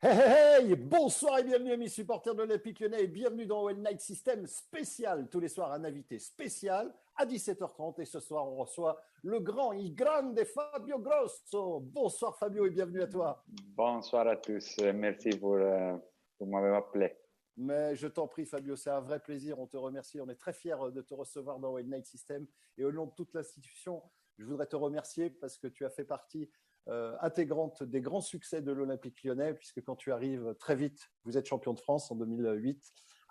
Hey, hey, hey, bonsoir et bienvenue amis supporters de l'Olympique Lyonnais et bienvenue dans Well Night System spécial. Tous les soirs un invité spécial à 17h30 et ce soir on reçoit le grand, il grande Fabio Grosso. Bonsoir Fabio et bienvenue à toi. Bonsoir à tous. Merci pour m'avoir appelé. Mais je t'en prie Fabio, c'est un vrai plaisir, on te remercie, on est très fiers de te recevoir dans Well Night System et au nom de toute l'institution, je voudrais te remercier parce que tu as fait partie intégrante des grands succès de l'Olympique Lyonnais, puisque quand tu arrives très vite, vous êtes champion de France en 2008.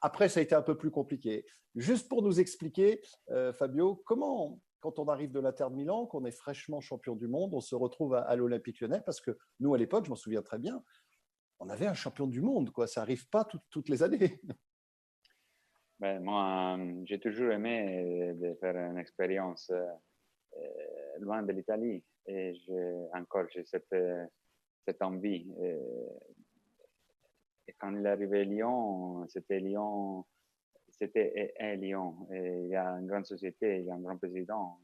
Après, ça a été un peu plus compliqué. Juste pour nous expliquer, Fabio, comment, quand on arrive de l'Inter de Milan, qu'on est fraîchement champion du monde, on se retrouve à l'Olympique Lyonnais, parce que nous, à l'époque, je m'en souviens très bien, on avait un champion du monde, quoi. Ça n'arrive pas toutes les années. Ben, moi, j'ai toujours aimé de faire une expérience loin de l'Italie et j'ai cette envie. Et quand il est arrivé à Lyon, c'était un Lyon. Et il y a une grande société, il y a un grand président.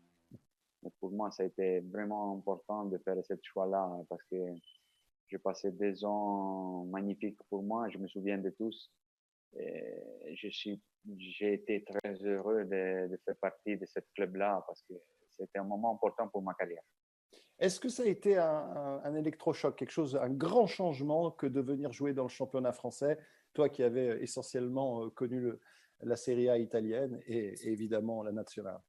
Et pour moi, ça a été vraiment important de faire ce choix-là parce que j'ai passé 2 ans magnifiques pour moi. Je me souviens de tous. Et j'ai été très heureux de faire partie de ce club-là parce que c'était un moment important pour ma carrière. Est-ce que ça a été un électrochoc, quelque chose, un grand changement que de venir jouer dans le championnat français, toi qui avais essentiellement connu la Serie A italienne et évidemment la nationale?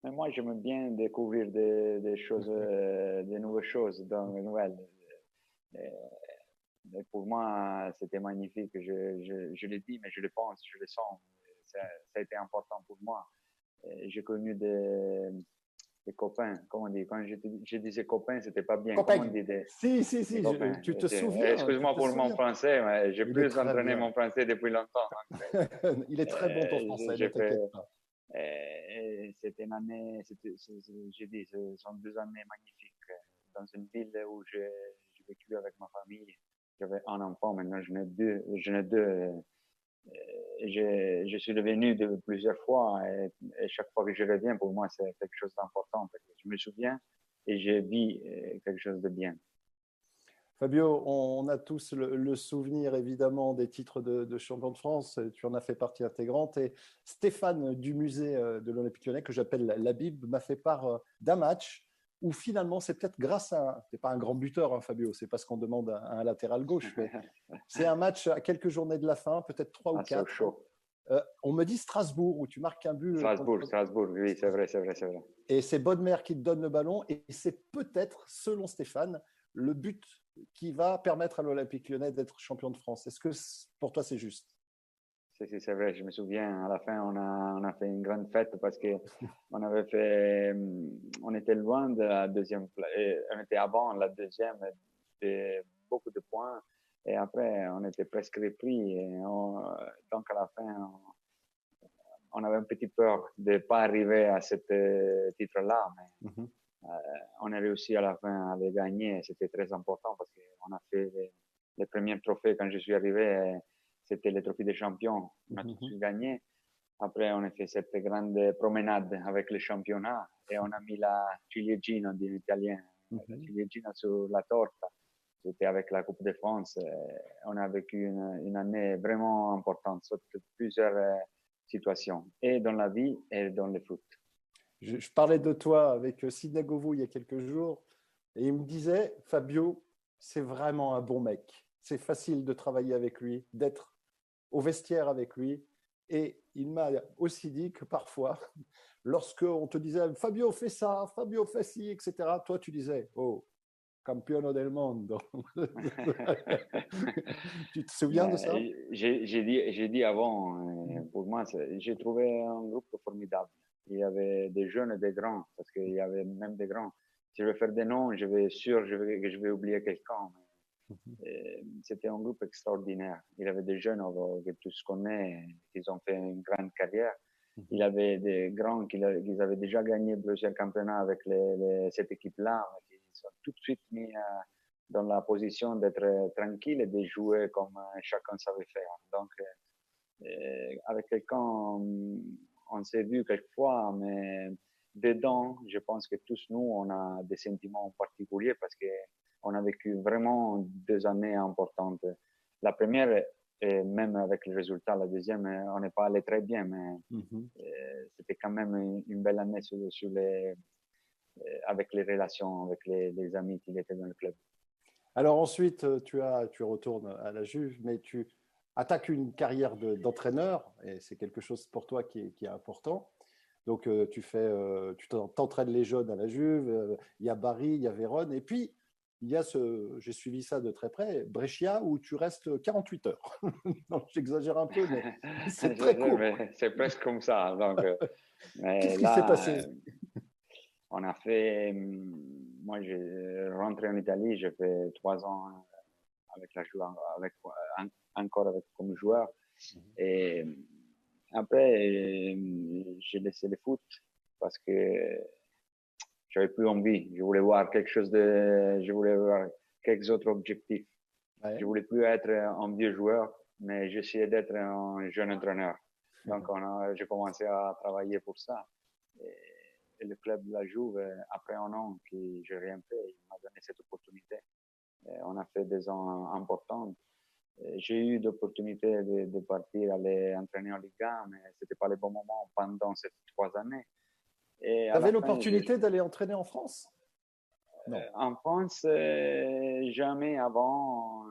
Mais moi, j'aime bien découvrir des choses, des nouvelles choses, donc nouvelles. Et, et pour moi, c'était magnifique. Je le dis, mais je le pense, je le sens. Ça a été important pour moi. J'ai connu des copains, comment on dit, quand je disais copains, c'était pas bien. Comment on Copain. dit Si, si, des si, copains? tu te souviens, tu Excuse-moi te pour mon souviens. français, mais j'ai Il est plus très entraîné bien. mon français depuis longtemps. Donc, Il est très bon ton français, ne j'ai fait, t'inquiète pas. c'était une année, j'ai dit, ce sont 2 années magnifiques dans une ville où j'ai vécu avec ma famille. J'avais un enfant, maintenant j'en ai deux. Je suis revenu de plusieurs fois et chaque fois que je reviens, pour moi, c'est quelque chose d'important. Je me souviens et je vis quelque chose de bien. Fabio, on a tous le souvenir évidemment des titres de champion de France. Tu en as fait partie intégrante. Et Stéphane du musée de l'Olympique Lyonnais, que j'appelle la Bible, m'a fait part d'un match où finalement, c'est peut-être grâce à. C'est pas un grand buteur, hein, Fabio, c'est pas ce qu'on demande à un latéral gauche, mais c'est un match à quelques journées de la fin, peut-être trois ou À quatre. Sochaux. On me dit Strasbourg, où tu marques un but Strasbourg, contre. Strasbourg, oui, c'est vrai, c'est vrai, c'est vrai. Et c'est Bodmer qui te donne le ballon. Et c'est peut-être, selon Stéphane, le but qui va permettre à l'Olympique Lyonnais d'être champion de France. Est-ce que pour toi, c'est juste? C'est vrai, je me souviens, à la fin, on a fait une grande fête parce que on avait fait, on était loin de la deuxième place, on était avant la deuxième, de beaucoup de points, et après, on était presque repris, donc à la fin, on avait un petit peur de ne pas arriver à ce titre-là, mais Mhm. on a réussi à la fin à les gagner. C'était très important parce qu'on a fait les premiers trophées quand je suis arrivé. C'était les trophées des champions. On a tout de Mhm. suite gagné. Après, on a fait cette grande promenade avec le championnat et on a mis la ciliegina en italien, la Mhm. ciliegina sur la torta. C'était avec la Coupe de France. On a vécu une année vraiment importante sur plusieurs situations, et dans la vie et dans le foot. Je parlais de toi avec Sidney Govou il y a quelques jours et il me disait, Fabio, c'est vraiment un bon mec. C'est facile de travailler avec lui, d'être au vestiaire avec lui. Et il m'a aussi dit que parfois, lorsque on te disait Fabio fait ça, Fabio fait ci, etc., toi tu disais oh, campione del mondo. Tu te souviens de ça? J'ai dit avant, pour moi, j'ai trouvé un groupe formidable. Il y avait des jeunes et des grands, parce qu'il y avait même des grands. Si je vais faire des noms, je vais sûr que je vais oublier quelqu'un. C'était un groupe extraordinaire. Il y avait des jeunes que tous connaissent, qui ont fait une grande carrière. Il y avait des grands qui avaient déjà gagné plusieurs championnats avec cette équipe-là, qui sont tout de suite mis dans la position d'être tranquille et de jouer comme chacun savait faire. Donc, avec quelqu'un, on s'est vu quelquefois, mais dedans, je pense que tous nous, on a des sentiments particuliers parce que on a vécu vraiment 2 années importantes. La première, et même avec le résultat, la deuxième, on n'est pas allé très bien, mais c'était quand même une belle année avec les relations, avec les amis qui étaient dans le club. Alors ensuite, tu retournes à la Juve, mais tu attaques une carrière d'entraîneur, et c'est quelque chose pour toi qui est important. Donc tu t'entraînes les jeunes à la Juve, il y a Bari, il y a Vérone, et puis il y a j'ai suivi ça de très près, Brescia, où tu restes 48 heures. Non, j'exagère un peu, mais c'est très court. C'est presque comme ça. Donc, qu'est-ce qui s'est passé? On a fait, moi j'ai rentré en Italie, j'ai fait 3 ans avec la joueur, encore comme joueur. Et après, j'ai laissé le foot parce que j'avais plus envie. Je voulais voir je voulais voir quelques autres objectifs. Ouais. Je voulais plus être un vieux joueur, mais j'essayais d'être un jeune entraîneur. Donc, j'ai commencé à travailler pour ça. Et le club de la Juve, après un an que j'ai rien fait, il m'a donné cette opportunité. Et on a fait des ans importants. J'ai eu l'opportunité de partir, aller entraîner en Ligue 1, mais c'était pas le bon moment pendant ces 3 années. Tu avais l'opportunité d'aller entraîner en France? Non. En France, jamais avant.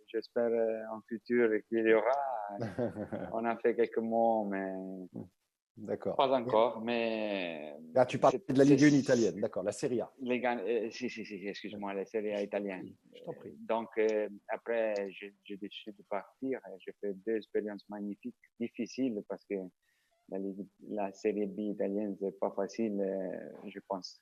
J'espère en futur qu'il y aura. On a fait quelques mots, mais d'accord. Pas encore, mais... Là, tu parles de la Ligue 1 italienne, d'accord, la Serie A. Si, excuse-moi, la Serie A italienne. Je t'en prie. Donc, après, j'ai décidé de partir. J'ai fait 2 expériences magnifiques, difficiles, parce que la Serie B italienne, c'est pas facile, je pense.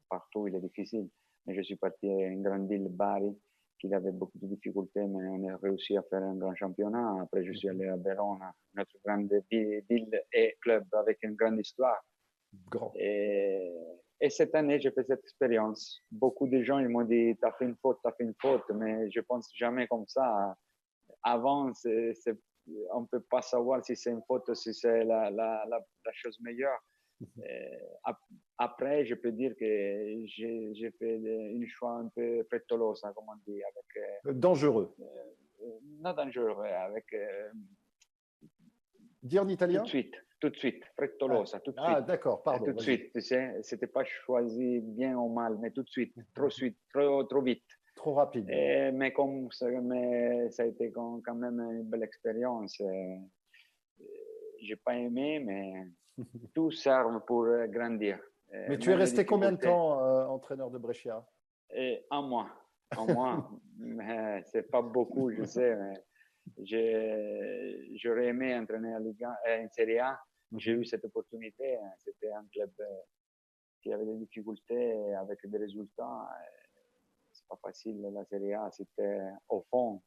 Partout, il est difficile. Mais je suis parti à une grande ville, Bari, qui avait beaucoup de difficultés, mais on a réussi à faire un grand championnat. Après, je suis allé à Verona, notre grande ville et club avec une grande histoire. Grand. Et cette année, j'ai fait cette expérience. Beaucoup de gens ils m'ont dit, t'as fait une faute, mais je pense jamais comme ça. Avant, on ne peut pas savoir si c'est une faute ou si c'est la chose meilleure. Après, je peux dire que j'ai fait une choix un peu frettolosa, comme on dit. Dangereux. Non dangereux, avec... Dire en italien? Tout de suite, frettolosa, tout de suite. Ah, d'accord, pardon. Tout de suite, tu sais, c'était pas choisi bien ou mal, mais tout de suite, trop vite. Trop rapide. Mais ça a été quand même une belle expérience. J'ai pas aimé, mais tout sert pour grandir. Mais tu es resté combien de temps entraîneur de Brescia? Un mois. Mais c'est pas beaucoup, je sais. Mais j'aurais aimé entraîner en Serie A. J'ai eu cette opportunité. C'était un club qui avait des difficultés avec des résultats. C'est pas facile, la Serie A. C'était au fond.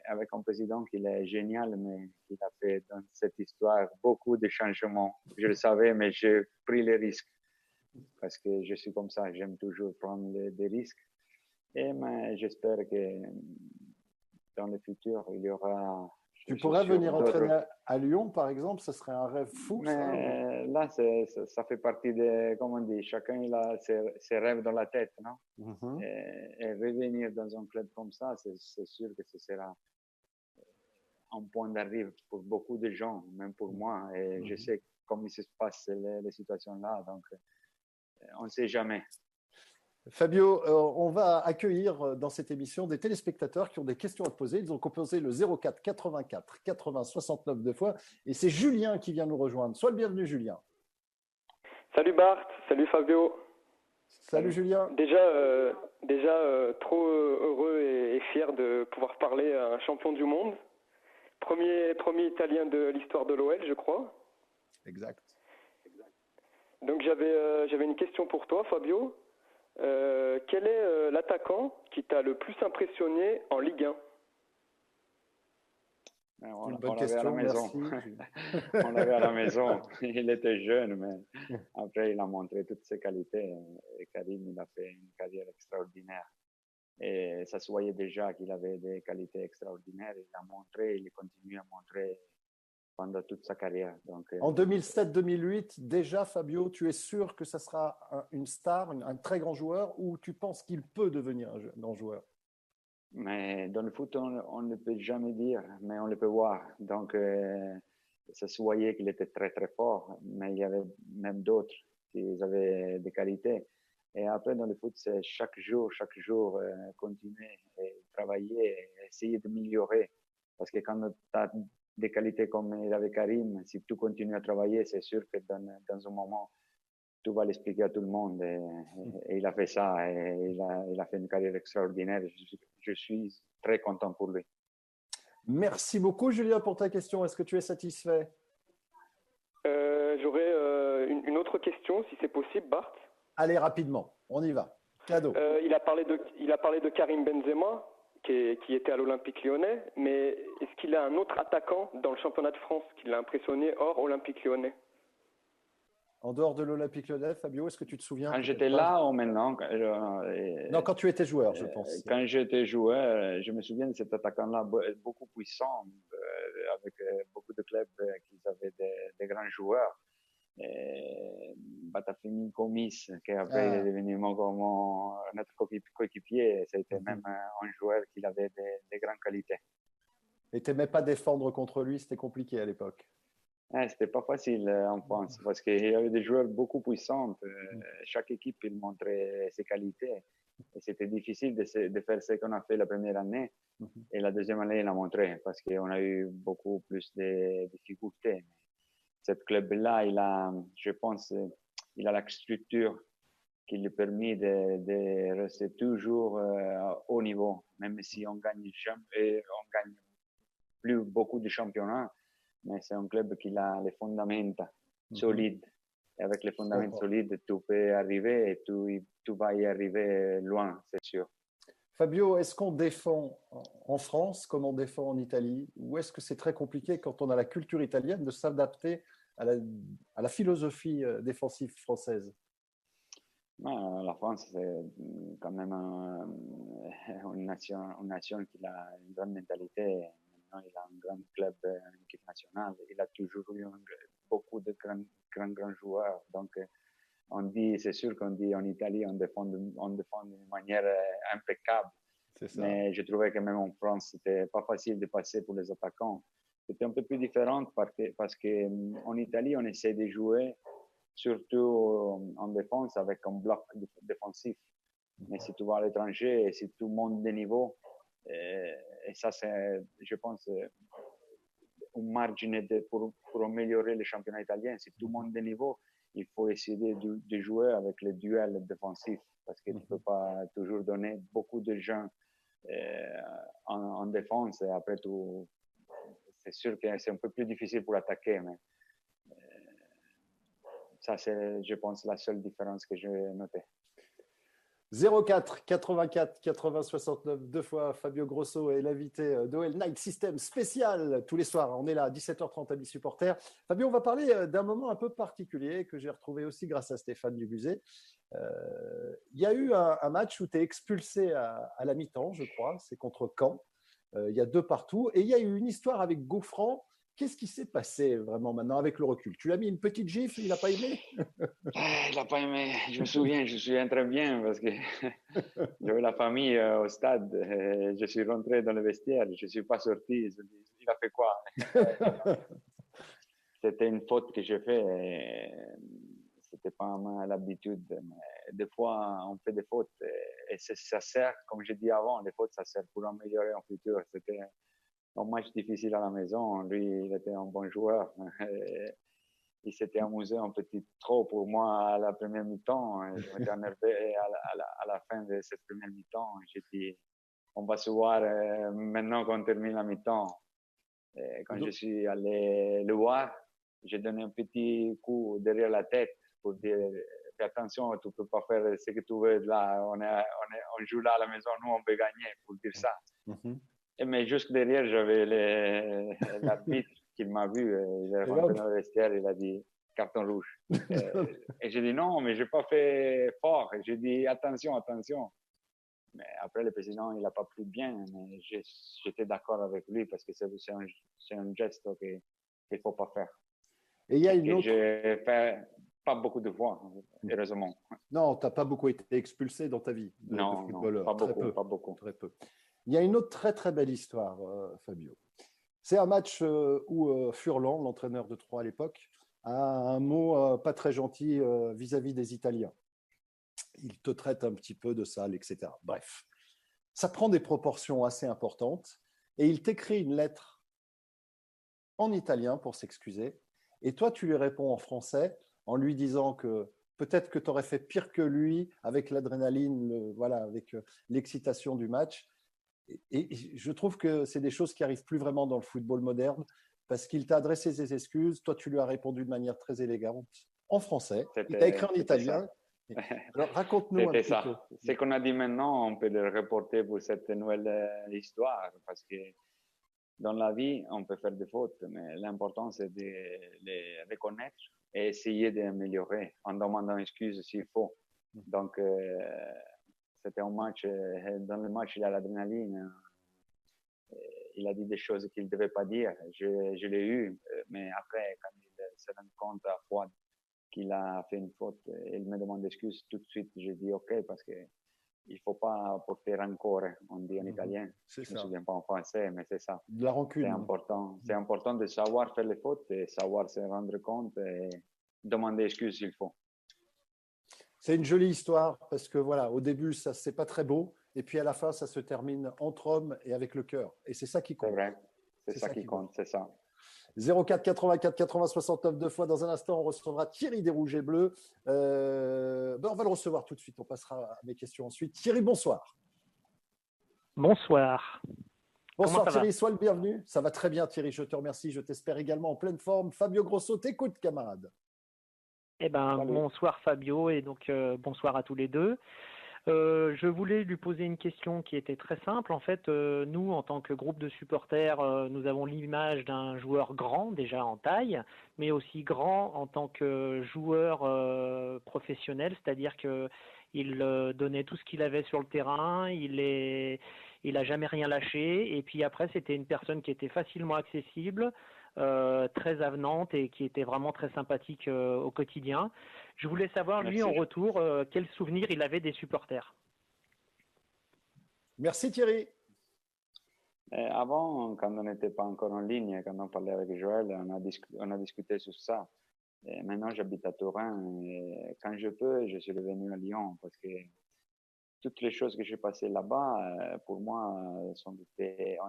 Avec un président qui est génial, mais qui a fait dans cette histoire beaucoup de changements. Je le savais, mais j'ai pris les risques parce que je suis comme ça, j'aime toujours prendre des risques. Mais j'espère que dans le futur, il y aura... Tu pourrais venir entraîner à Lyon, par exemple, ça serait un rêve fou. Mais là, ça fait partie de, comment on dit, chacun il a ses rêves dans la tête, non? Et revenir dans un club comme ça, c'est sûr que ce sera un point d'arrivée pour beaucoup de gens, même pour moi. Et je sais comment il se passe les situations là, donc on ne sait jamais. Fabio, on va accueillir dans cette émission des téléspectateurs qui ont des questions à te poser. Ils ont composé le 04 84 80 69 deux fois. Et c'est Julien qui vient nous rejoindre. Sois le bienvenu, Julien. Salut Bart, salut Fabio. Salut Julien. Déjà trop heureux et fier de pouvoir parler à un champion du monde. Premier Italien de l'histoire de l'OL, je crois. Exact. Donc j'avais une question pour toi, Fabio. Quel est l'attaquant qui t'a le plus impressionné en Ligue 1? On l'avait à la maison. On l'avait à la maison. Il était jeune, mais après, il a montré toutes ses qualités. Et Karim, il a fait une carrière extraordinaire. Et ça se voyait déjà qu'il avait des qualités extraordinaires. Il a montré, il continue à montrer pendant toute sa carrière. Donc, en 2007-2008, déjà, Fabio, tu es sûr que ça sera une star, un très grand joueur, ou tu penses qu'il peut devenir un grand joueur? mais dans le foot, on ne peut jamais dire, mais on le peut voir. Donc, ça se voyait qu'il était très, très fort, mais il y avait même d'autres qui avaient des qualités. Et après, dans le foot, c'est chaque jour, continuer et travailler, et essayer d'améliorer. Parce que quand tu as des qualités comme il avait Karim, si tu continues à travailler, c'est sûr que dans un moment, tu vas l'expliquer à tout le monde. Et il a fait ça, et il a fait une carrière extraordinaire. Je suis très content pour lui. Merci beaucoup, Julien, pour ta question. Est-ce que tu es satisfait? J'aurais une autre question, si c'est possible, Bart. Allez, rapidement, on y va. Cadeau. Il a parlé de Karim Benzema, qui était à l'Olympique Lyonnais, mais est-ce qu'il a un autre attaquant dans le championnat de France qui l'a impressionné hors Olympique Lyonnais? En dehors de l'Olympique Lyonnais, Fabio, est-ce que tu te souviens? Quand j'étais là ou maintenant? Non, quand tu étais joueur, je pense. Quand j'étais joueur, je me souviens de cet attaquant-là, beaucoup puissant, avec beaucoup de clubs qui avaient des grands joueurs. Batafimi Gomis, qui après il est devenu notre coéquipier, c'était même un joueur qui avait des grandes qualités. Et tu n'aimais pas défendre contre lui, c'était compliqué à l'époque? C'était pas facile en France, parce qu'il y avait des joueurs beaucoup puissants. Chaque équipe, il montrait ses qualités. Et c'était difficile de faire ce qu'on a fait la première année. Et la deuxième année, il a montré, parce qu'on a eu beaucoup plus de difficultés. Cette club-là, je pense, il a la structure qui lui permet de rester toujours au niveau, même si on gagne plus beaucoup de championnats, mais c'est un club qui a les fondaments solides. Et avec les fondaments solides, tu peux arriver et tu vas y arriver loin, c'est sûr. Fabio, est-ce qu'on défend en France comme on défend en Italie, ou est-ce que c'est très compliqué quand on a la culture italienne de s'adapter à la philosophie défensive française? Non, la France, c'est quand même une nation qui a une grande mentalité. Maintenant, il a un grand club, une équipe nationale. Il a toujours eu beaucoup de grands joueurs. Donc, c'est sûr qu'on dit en Italie, on défend d'une manière impeccable. Mais je trouvais que même en France, c'était pas facile de passer pour les attaquants. C'était un peu plus différent parce qu'en Italie, on essaie de jouer surtout en défense avec un bloc défensif. Mais si tu vas à l'étranger et si tout monte de niveau, et ça, c'est, je pense, un margine pour améliorer le championnat italien. Si tout monte de niveau, il faut essayer de jouer avec les duels défensifs parce que tu ne peux pas toujours donner beaucoup de gens en défense. Et après, c'est sûr que c'est un peu plus difficile pour attaquer. Mais ça, c'est, je pense, la seule différence que j'ai notée. 04 84 80 69, deux fois Fabio Grosso est l'invité d'OL Night System spécial tous les soirs. On est là à 17h30 à supporters. Fabio, on va parler d'un moment un peu particulier que j'ai retrouvé aussi grâce à Stéphane Dubuset. Il y a eu un match où tu es expulsé à la mi-temps, je crois. C'est contre Caen. Il y a 2-2. Et il y a eu une histoire avec Gouffran. Qu'est-ce qui s'est passé vraiment maintenant avec le recul? Tu l'as mis une petite gifle, il n'a pas aimé? Il n'a pas aimé. Je me souviens très bien parce que j'avais la famille au stade. Je suis rentré dans le vestiaire. Je ne suis pas sorti. Il a fait quoi? C'était une faute que j'ai faite. C'était pas l'habitude. Des fois, on fait des fautes et ça sert, comme j'ai dit avant, les fautes, ça sert pour améliorer en futur. C'était un match difficile à la maison. Lui, il était un bon joueur. Il s'était amusé un petit trop pour moi à la première mi-temps. Je m'étais énervé à la fin de cette première mi-temps. J'ai dit, on va se voir maintenant qu'on termine la mi-temps. Et quand je suis allé le voir, j'ai donné un petit coup derrière la tête pour dire, fais attention, tu ne peux pas faire ce que tu veux là. On joue là à la maison, nous on peut gagner, pour dire ça. Mais juste derrière, j'avais l'arbitre qui m'a vu. Il est rentré dans le vestiaire, il a dit carton rouge. Et j'ai dit non, mais je n'ai pas fait fort. J'ai dit attention. Mais après, le président, il n'a pas pris bien. Mais j'étais d'accord avec lui parce que c'est un geste qu'il ne faut pas faire. Et il y a une autre... Je fais pas beaucoup de fois, heureusement. Non, tu n'as pas beaucoup été expulsé dans ta vie de footballeur. Non, pas beaucoup. Très peu. Il y a une autre très très belle histoire, Fabio. C'est un match où Furlan, l'entraîneur de Troyes à l'époque, a un mot pas très gentil vis-à-vis des Italiens. Il te traite un petit peu de sale, etc. Bref, ça prend des proportions assez importantes et il t'écrit une lettre en italien pour s'excuser et toi, tu lui réponds en français en lui disant que peut-être que tu aurais fait pire que lui avec l'adrénaline, voilà, avec l'excitation du match. Et je trouve que c'est des choses qui arrivent plus vraiment dans le football moderne parce qu'il t'a adressé ses excuses, toi tu lui as répondu de manière très élégante en français, il t'a écrit en italien. Alors raconte-nous un petit peu. Ce qu'on a dit maintenant, on peut le reporter pour cette nouvelle histoire parce que dans la vie, on peut faire des fautes, mais l'important c'est de les reconnaître et essayer d'améliorer en demandant excuse s'il faut. Donc, c'était un match, dans le match, il a l'adrénaline. Il a dit des choses qu'il ne devait pas dire. Je l'ai eu, mais après, quand il se rend compte à froid qu'il a fait une faute, il me demande excuse tout de suite. Je dis OK parce que il ne faut pas porter rancor, on dit en italien. Je ne me souviens pas en français, mais c'est ça. De la rancune. C'est important. C'est important de savoir faire les fautes et savoir se rendre compte et demander excuse s'il faut. C'est une jolie histoire parce que voilà, au début, ça c'est pas très beau, et puis à la fin, ça se termine entre hommes et avec le cœur. Et c'est ça qui compte. C'est vrai. C'est ça qui compte, c'est ça. 04 84 80 69 deux fois. Dans un instant, on recevra Thierry des Rouges et Bleus. On va le recevoir tout de suite. On passera à mes questions ensuite. Thierry, bonsoir. Bonsoir. Bonsoir Thierry, sois le bienvenu. Ça va très bien Thierry, je te remercie. Je t'espère également en pleine forme. Fabio Grosso, t'écoute camarade. Bonsoir Fabio et donc bonsoir à tous les deux. Je voulais lui poser une question qui était très simple. En fait, nous, en tant que groupe de supporters, nous avons l'image d'un joueur grand déjà en taille, mais aussi grand en tant que joueur professionnel, c'est-à-dire qu'il donnait tout ce qu'il avait sur le terrain, il a jamais rien lâché. Et puis après, c'était une personne qui était facilement accessible, très avenante et qui était vraiment très sympathique au quotidien. Je voulais savoir, lui, en retour, quel souvenir il avait des supporters. Merci Thierry. Avant, quand on n'était pas encore en ligne, quand on parlait avec Joël, on a discuté sur ça. Et maintenant, j'habite à Turin et quand je peux, je suis revenu à Lyon parce que toutes les choses que j'ai passées là-bas, pour moi, ont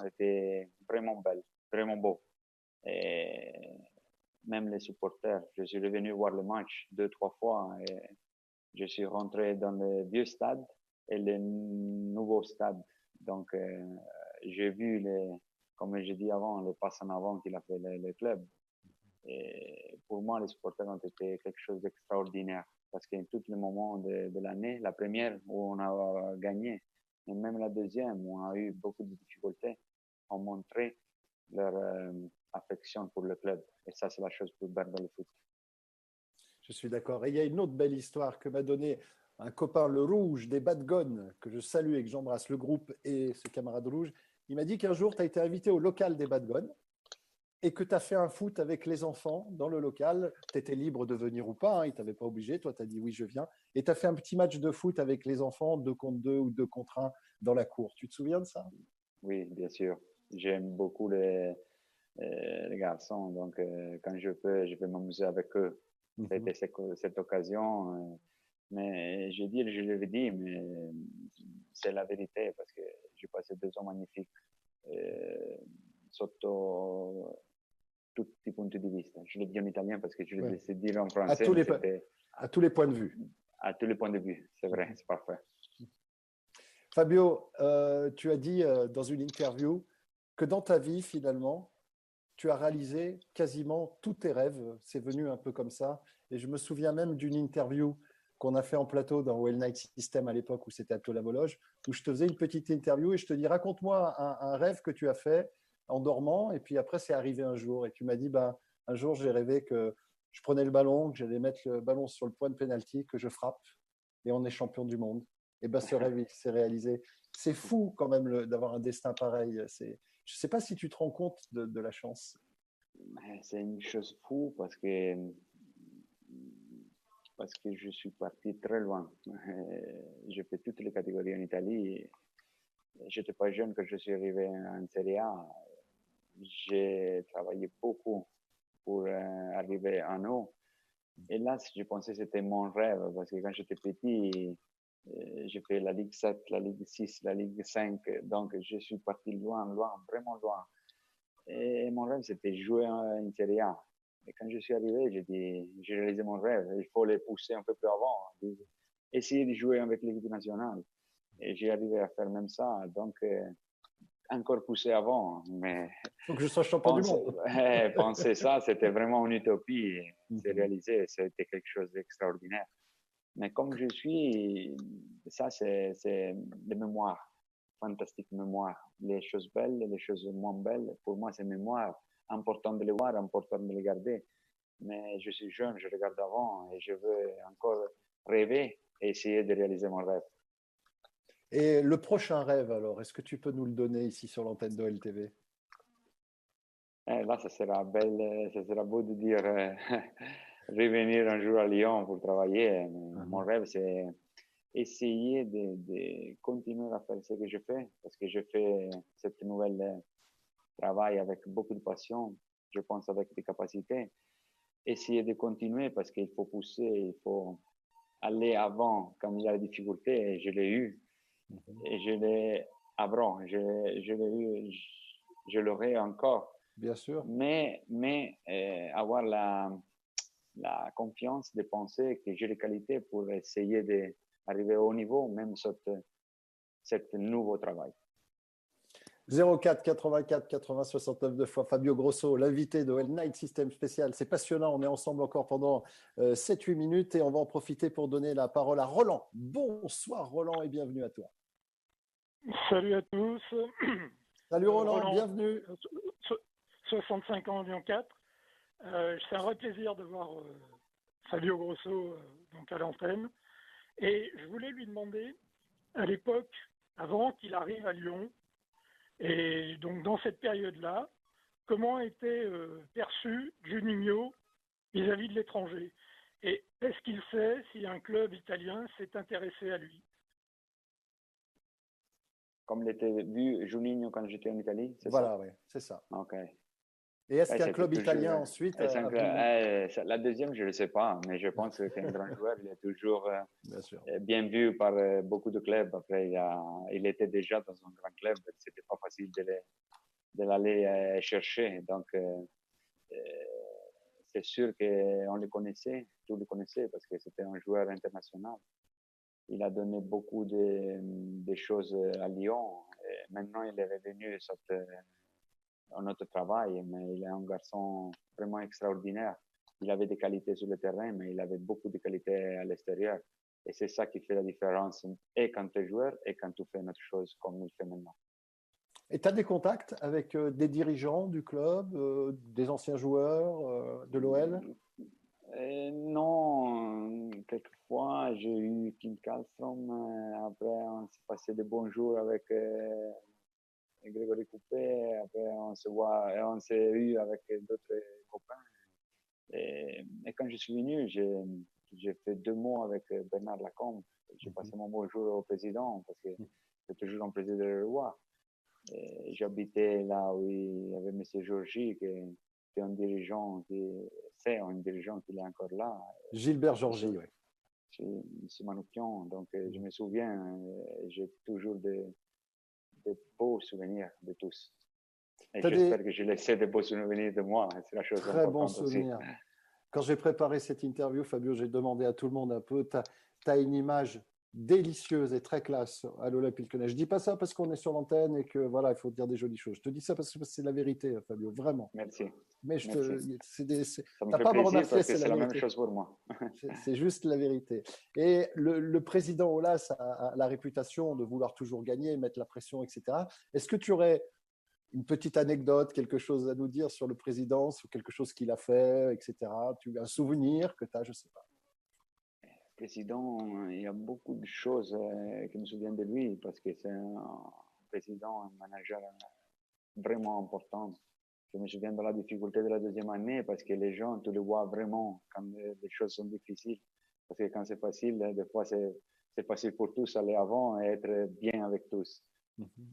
été vraiment belles, vraiment beaux. Et même les supporters, je suis revenu voir le match 2-3 fois et je suis rentré dans le vieux stade et le nouveau stade. Donc, j'ai vu, comme j'ai dit avant, les passes en avant qu'il a fait le club. Et pour moi, les supporters ont été quelque chose d'extraordinaire parce qu'à tous les moments de l'année, la première où on a gagné, et même la deuxième où on a eu beaucoup de difficultés, ont montré leur affection pour le club. Et ça, c'est la chose plus belle dans le foot. Je suis d'accord. Et il y a une autre belle histoire que m'a donnée un copain, le Rouge, des Bad Gone, que je salue et que j'embrasse, le groupe et ce camarade rouge. Il m'a dit qu'un jour, tu as été invité au local des Bad Gone et que tu as fait un foot avec les enfants dans le local. Tu étais libre de venir ou pas, hein, ils ne t'avaient pas obligé. Toi, tu as dit oui, je viens. Et tu as fait un petit match de foot avec les enfants, 2 contre 2 ou 2 contre 1 dans la cour. Tu te souviens de ça? Oui, bien sûr. J'aime beaucoup les garçons. Donc, quand je peux, je vais m'amuser avec eux. C'était cette occasion. Mais je l'avais dit, mais c'est la vérité parce que j'ai passé 2 ans magnifiques sotto tutti i punti di vista. Je le dis en italien parce que je le sais dire en français. À tous les points de vue. À tous les points de vue, c'est vrai, c'est parfait. Fabio, tu as dit dans une interview que dans ta vie, finalement, tu as réalisé quasiment tous tes rêves. C'est venu un peu comme ça. Et je me souviens même d'une interview qu'on a fait en plateau dans Well Night System à l'époque où c'était à Tola-Vologe, où je te faisais une petite interview et je te dis raconte-moi un rêve que tu as fait en dormant et puis après c'est arrivé un jour et tu m'as dit un jour j'ai rêvé que je prenais le ballon, que j'allais mettre le ballon sur le point de pénalty, que je frappe et on est champion du monde. Et ce rêve il s'est réalisé. C'est fou quand même d'avoir un destin pareil. Je ne sais pas si tu te rends compte de la chance. C'est une chose fou parce que je suis parti très loin. J'ai fait toutes les catégories en Italie. J'étais pas jeune quand je suis arrivé en Serie A. J'ai travaillé beaucoup pour arriver en haut. Et là, je pensais que c'était mon rêve parce que quand j'étais petit, j'ai fait la Ligue 7, la Ligue 6, la Ligue 5. Donc, je suis parti loin, loin, vraiment loin. Et mon rêve, c'était jouer en Serie A. Et quand je suis arrivé, j'ai réalisé mon rêve. Il faut les pousser un peu plus avant. Essayer de jouer avec l'équipe nationale. Et j'ai arrivé à faire même ça. Donc, encore pousser avant. Mais Il faut que je sois champion du monde. penser ça, c'était vraiment une utopie. C'est réalisé, c'était quelque chose d'extraordinaire. Mais comme je suis, ça, c'est des mémoires, fantastiques mémoires. Les choses belles, les choses moins belles, pour moi, c'est mémoire. Important de les voir, important de les garder. Mais je suis jeune, je regarde avant et je veux encore rêver et essayer de réaliser mon rêve. Et le prochain rêve, alors, est-ce que tu peux nous le donner ici sur l'antenne de LTV? Là, ça sera beau de dire revenir un jour à Lyon pour travailler. Mon rêve, c'est essayer de continuer à faire ce que je fais, parce que je fais cette nouvelle travail avec beaucoup de passion, je pense avec des capacités. Essayer de continuer parce qu'il faut pousser, il faut aller avant quand il y a des difficultés, et je l'ai eu. Et je l'ai avant, je l'ai eu, je l'aurai encore. Bien sûr. Mais avoir la confiance de penser que j'ai les qualités pour essayer d'arriver au haut niveau, même cet nouveau travail. 04 84 80 69 2 fois Fabio Grosso, l'invité de Well Night System spécial. C'est passionnant, on est ensemble encore pendant 7-8 minutes et on va en profiter pour donner la parole à Roland. Bonsoir Roland et bienvenue à toi. Salut à tous. Salut Roland, bienvenue. 65 ans, Lyon 4. C'est un vrai plaisir de voir Fabio Grosso donc à l'antenne. Et je voulais lui demander, à l'époque, avant qu'il arrive à Lyon, et donc dans cette période-là, comment était perçu Juninho vis-à-vis de l'étranger? Et est-ce qu'il sait si un club italien s'est intéressé à lui? Comme l'était vu Juninho quand j'étais en Italie, c'est voilà, ça? Voilà, oui, c'est ça. Ok. Et est-ce qu'un club italien ensuite la deuxième, je ne le sais pas, mais je pense qu'un grand joueur, il est toujours bien vu par beaucoup de clubs. Après, il était déjà dans un grand club, c'était pas facile de l'aller chercher. Donc, c'est sûr qu'on le connaissait, tout le connaissait, parce que c'était un joueur international. Il a donné beaucoup de choses à Lyon. Et maintenant, il est revenu à notre travail, mais il est un garçon vraiment extraordinaire. Il avait des qualités sur le terrain, mais il avait beaucoup de qualités à l'extérieur. Et c'est ça qui fait la différence, et quand tu es joueur, et quand tu fais notre chose comme il fait maintenant. Et tu as des contacts avec des dirigeants du club, des anciens joueurs de l'OL? Non, quelquefois j'ai eu Kim Kallström, après on s'est passé de bons jours avec Grégory Coupé, après on s'est eu avec d'autres copains. Et quand je suis venu, j'ai fait 2 mots avec Bernard Lacombe. J'ai passé mon bonjour au président, parce que c'est toujours un plaisir de le voir. J'habitais là où il y avait M. Georgie, qui est un dirigeant, un dirigeant qui est encore là. Gilbert Georgie, oui. C'est M. Manoukian. Donc, je me souviens, j'ai toujours de beaux souvenirs de tous. Et j'espère que j'ai laissé de beaux souvenirs de moi. C'est la chose très importante bons souvenirs. Aussi. Quand j'ai préparé cette interview, Fabio, j'ai demandé à tout le monde un peu, tu as une image délicieuse et très classe à l'Olympique Lyonnais. Je dis pas ça parce qu'on est sur l'antenne et que voilà, il faut dire des jolies choses. Je te dis ça parce que c'est la vérité, Fabio, vraiment. Merci. Mais ça me fait pas plaisir parce que c'est la même chose pour moi. C'est juste la vérité. Et le président Aulas a la réputation de vouloir toujours gagner, mettre la pression, etc. Est-ce que tu aurais une petite anecdote, quelque chose à nous dire sur le président, sur quelque chose qu'il a fait, etc. Tu as un souvenir que tu as, je ne sais pas. Président, il y a beaucoup de choses qui me souviennent de lui, parce que c'est un président, un manager vraiment important. Je me souviens de la difficulté de la deuxième année parce que les gens, tu les vois vraiment quand les choses sont difficiles. Parce que quand c'est facile, des fois, c'est facile pour tous aller avant et être bien avec tous.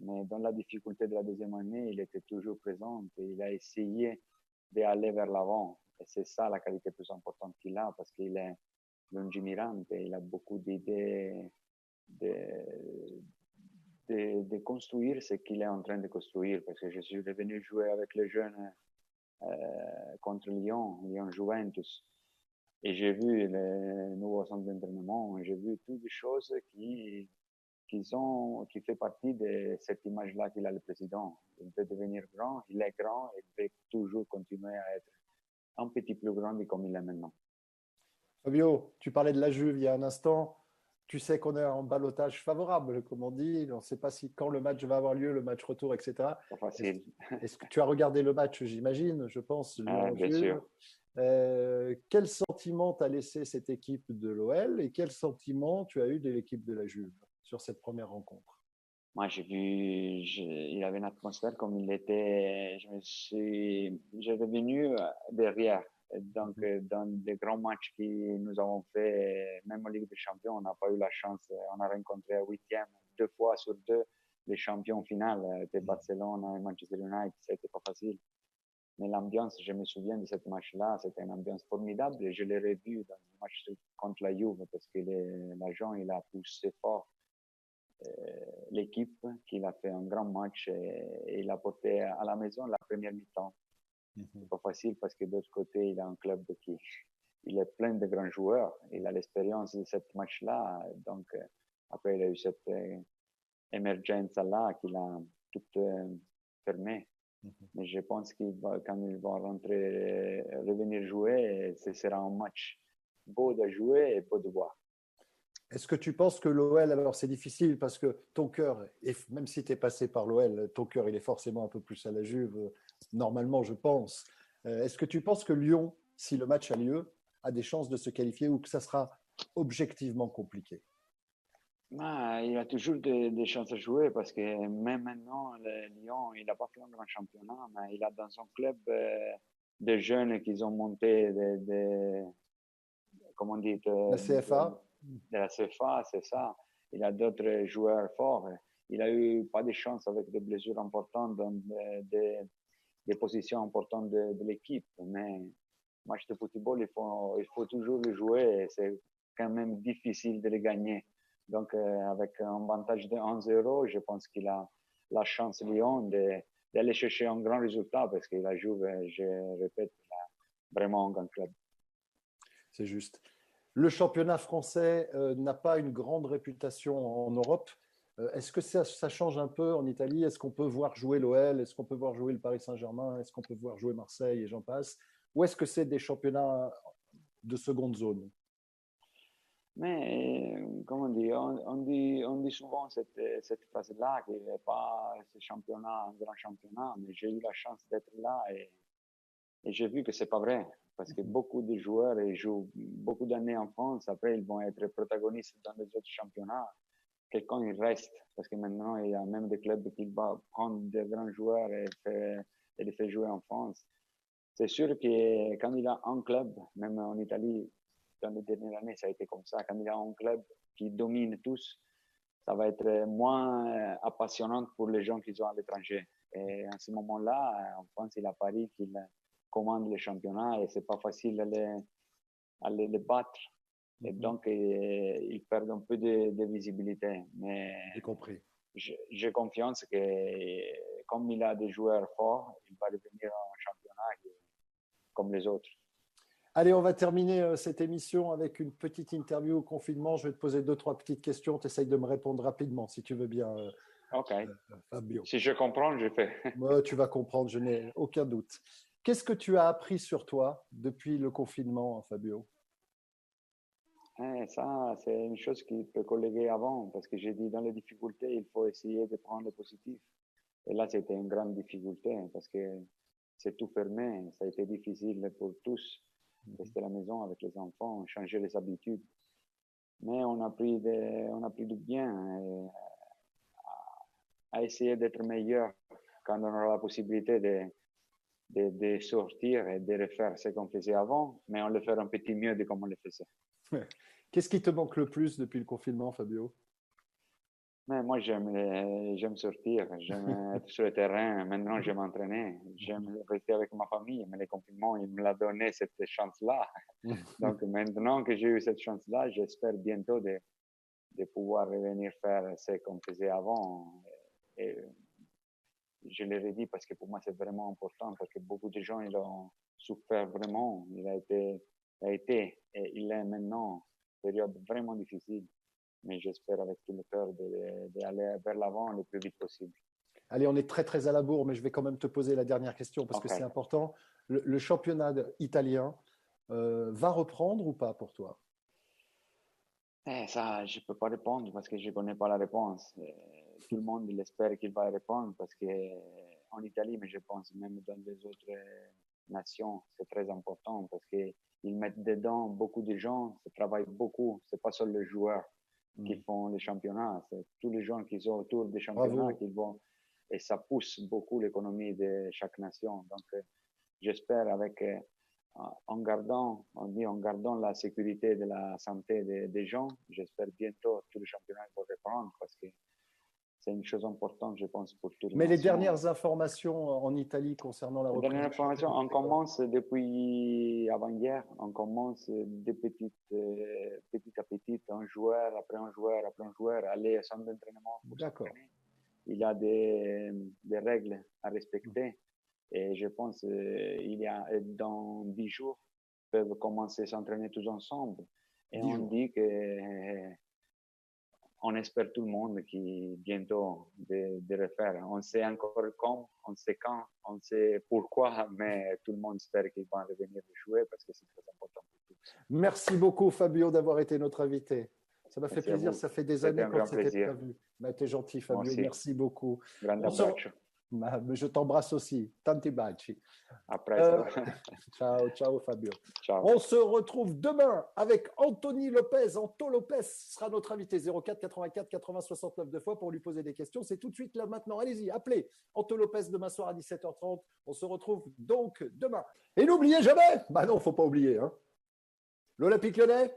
Mais dans la difficulté de la deuxième année, il était toujours présent et il a essayé d'aller vers l'avant. Et c'est ça la qualité plus importante qu'il a parce qu'il est lungimirante et il a beaucoup d'idées de construire ce qu'il est en train de construire. Parce que je suis revenu jouer avec les jeunes contre Lyon Juventus. Et j'ai vu les nouveaux centres d'entraînement, j'ai vu toutes les choses qui fait partie de cette image-là qu'il a le président. Il veut devenir grand, il est grand, et il veut toujours continuer à être un petit plus grand de comme il est maintenant. Fabio, tu parlais de la Juve il y a un instant. Tu sais qu'on est en ballottage favorable, comme on dit. On ne sait pas quand le match va avoir lieu, le match retour, etc. Pas facile. Est-ce que tu as regardé le match, j'imagine, je pense, Bien sûr. Quel sentiment t'a laissé cette équipe de l'OL et quel sentiment tu as eu de l'équipe de la Juve sur cette première rencontre? Moi, j'ai vu, il avait une atmosphère comme il était. J'ai revenu derrière. Donc, dans des grands matchs que nous avons fait, même en Ligue des Champions, on n'a pas eu la chance. On a rencontré à huitième, 2 fois sur 2, les champions finales, de Barcelone et Manchester United. C'était pas facile. Mais l'ambiance, je me souviens de cette match-là, c'était une ambiance formidable et je l'ai revu dans le match contre la Juve parce que l'agent, il a poussé fort l'équipe, qu'il a fait un grand match et il a porté à la maison la première mi-temps. C'est pas facile parce que de l'autre côté, il a un club qui il est plein de grands joueurs. Il a l'expérience de ce match-là. Donc, après, il a eu cette émergence-là qu'il a tout fermé. Mais je pense quand il va rentrer, revenir jouer, ce sera un match beau de jouer et beau de voir. Est-ce que tu penses que l'OL, alors c'est difficile parce que ton cœur, même si tu es passé par l'OL, ton cœur il est forcément un peu plus à la Juve, normalement je pense. Est-ce que tu penses que Lyon, si le match a lieu, a des chances de se qualifier ou que ça sera objectivement compliqué? Il a toujours des chances à jouer parce que même maintenant, Lyon, il n'a pas fait un grand championnat, mais il a dans son club des jeunes qui ont monté comment on dit, la CFA. De la CFA, c'est ça. Il a d'autres joueurs forts. Il a eu pas de chance avec des blessures importantes dans des positions importantes de l'équipe. Mais match de football, il faut toujours le jouer. C'est quand même difficile de le gagner. Donc, avec un avantage de 1-0, je pense qu'il a la chance, Lyon, d'aller chercher un grand résultat parce qu'il a joué, je répète, il a vraiment un grand club. C'est juste. Le championnat français n'a pas une grande réputation en Europe. Est-ce que ça change un peu en Italie? Est-ce qu'on peut voir jouer l'OL? Est-ce qu'on peut voir jouer le Paris Saint-Germain? Est-ce qu'on peut voir jouer Marseille et j'en passe? Ou est-ce que c'est des championnats de seconde zone? Mais, comme on dit souvent cette phrase-là, qu'il n'est pas ce championnat, un grand championnat, mais j'ai eu la chance d'être là et j'ai vu que c'est pas vrai. Parce que beaucoup de joueurs ils jouent beaucoup d'années en France, après ils vont être protagonistes dans les autres championnats. Quelqu'un il reste, parce que maintenant il y a même des clubs qui vont prendre des grands joueurs et les faire jouer en France. C'est sûr que quand il a un club, même en Italie, dans les dernières années, ça a été comme ça. Quand il y a un club qui domine tous, ça va être moins appationnant pour les gens qui sont à l'étranger. Et à ce moment-là, en France, il a Paris qui commande le championnat et c'est pas facile à les battre. Et donc, ils perdent un peu de visibilité. Mais j'ai compris. J'ai confiance que comme il a des joueurs forts, il va devenir un championnat comme les autres. Allez, on va terminer cette émission avec une petite interview au confinement. Je vais te poser 2-3 petites questions. Tu essayes de me répondre rapidement, si tu veux bien, OK. Fabio. Si je comprends, je fais. Moi, tu vas comprendre, je n'ai aucun doute. Qu'est-ce que tu as appris sur toi depuis le confinement, Fabio? Ça, c'est une chose qui peut colléguer avant, parce que j'ai dit dans les difficultés, il faut essayer de prendre le positif. Et là, c'était une grande difficulté, parce que c'est tout fermé. Ça a été difficile pour tous, rester à la maison avec les enfants, changer les habitudes. Mais on a pris du bien à essayer d'être meilleur quand on aura la possibilité de sortir et de refaire ce qu'on faisait avant, mais on le fait un petit mieux de comme on le faisait. Qu'est-ce qui te manque le plus depuis le confinement, Fabio? Mais moi, j'aime sortir, j'aime être sur le terrain. Maintenant, j'aime m'entraîner, j'aime rester avec ma famille. Mais le confinement, il me l'a donné cette chance-là. Donc, maintenant que j'ai eu cette chance-là, j'espère bientôt de pouvoir revenir faire ce qu'on faisait avant. Et je l'ai redit parce que pour moi, c'est vraiment important parce que beaucoup de gens, ils ont souffert vraiment. Il a été et il est maintenant une période vraiment difficile. Mais j'espère avec tout le cœur d'aller vers l'avant le plus vite possible. Allez, on est très, très à la bourre, mais je vais quand même te poser la dernière question parce que c'est important. Le championnat italien va reprendre ou pas pour toi? Ça, je ne peux pas répondre parce que je ne connais pas la réponse. Tout le monde l'espère qu'il va répondre parce qu'en Italie, mais je pense même dans les autres nations, c'est très important parce qu'ils mettent dedans beaucoup de gens, ça travaille beaucoup. Ce n'est pas seulement les joueurs qui font les championnats, c'est tous les gens qui sont autour des championnats qui vont, et ça pousse beaucoup l'économie de chaque nation. Donc, j'espère en gardant la sécurité de la santé des gens, j'espère bientôt tous les championnats vont reprendre parce que c'est une chose importante, je pense, pour tout le monde. Mais les dernières informations en Italie concernant la reprise? Les dernières informations, on commence depuis avant-hier, on commence petit à petit, un joueur après un joueur après un joueur, aller au centre d'entraînement pour s'entraîner. Il y a des règles à respecter et je pense dans 10 jours, ils peuvent commencer à s'entraîner tous ensemble. Et on dit que on espère tout le monde qui bientôt de refaire. On sait encore quand, on sait quand, on sait pourquoi, mais tout le monde espère qu'ils vont revenir jouer parce que c'est très important pour tous. Merci beaucoup Fabio d'avoir été notre invité. Ça m'a fait plaisir, ça fait des années qu'on s'était pas vu. Tu es gentil Fabio, merci beaucoup. Je t'embrasse aussi. Tanti baci. Après ciao Fabio. Ciao. On se retrouve demain avec Anthony Lopez. Anto Lopez sera notre invité 04 84 80 69 2 fois pour lui poser des questions. C'est tout de suite là maintenant. Allez-y, appelez Anto Lopez demain soir à 17h30. On se retrouve donc demain. Et n'oubliez jamais, non, faut pas oublier, l'Olympique Lyonnais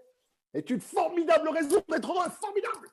est une formidable raison d'être heureux, formidable.